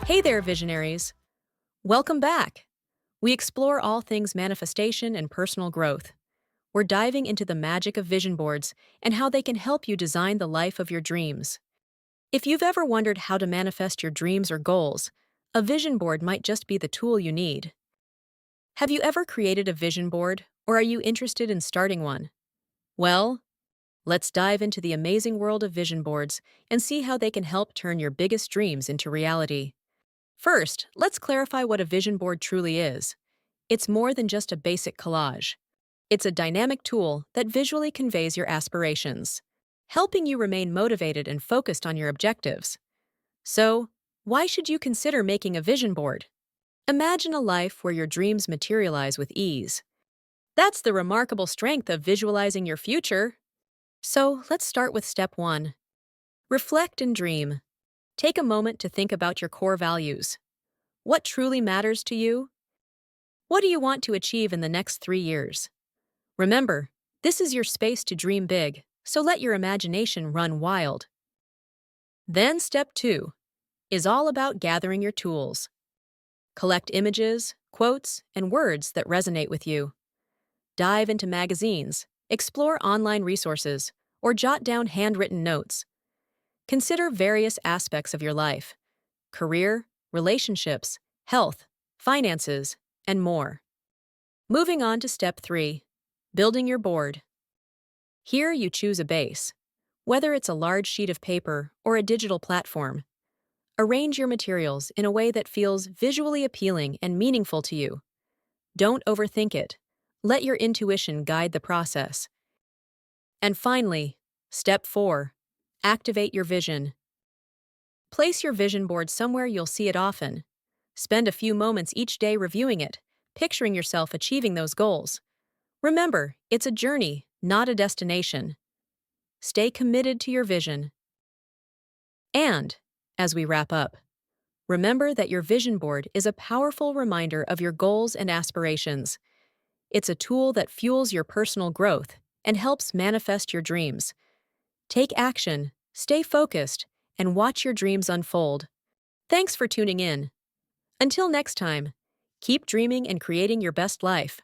Hey there, visionaries. Welcome back. We explore all things manifestation and personal growth. We're diving into the magic of vision boards and how they can help you design the life of your dreams. If you've ever wondered how to manifest your dreams or goals, a vision board might just be the tool you need. Have you ever created a vision board, or are you interested in starting one? Well, let's dive into the amazing world of vision boards and see how they can help turn your biggest dreams into reality. First, let's clarify what a vision board truly is. It's more than just a basic collage. It's a dynamic tool that visually conveys your aspirations, helping you remain motivated and focused on your objectives. So, why should you consider making a vision board? Imagine a life where your dreams materialize with ease. That's the remarkable strength of visualizing your future. So, let's start with step one. Reflect and dream. Take a moment to think about your core values. What truly matters to you? What do you want to achieve in the next 3 years? Remember, this is your space to dream big, so let your imagination run wild. Then, step two is all about gathering your tools. Collect images, quotes, and words that resonate with you. Dive into magazines, explore online resources, or jot down handwritten notes. Consider various aspects of your life: career, relationships, health, finances, and more. Moving on to step three, building your board. Here you choose a base, whether it's a large sheet of paper or a digital platform. Arrange your materials in a way that feels visually appealing and meaningful to you. Don't overthink it. Let your intuition guide the process. And finally, step four, activate your vision. Place your vision board somewhere you'll see it often. Spend a few moments each day reviewing it, picturing yourself achieving those goals. Remember, it's a journey, not a destination. Stay committed to your vision. And, as we wrap up, remember that your vision board is a powerful reminder of your goals and aspirations. It's a tool that fuels your personal growth and helps manifest your dreams. Take action, stay focused, and watch your dreams unfold. Thanks for tuning in. Until next time, keep dreaming and creating your best life.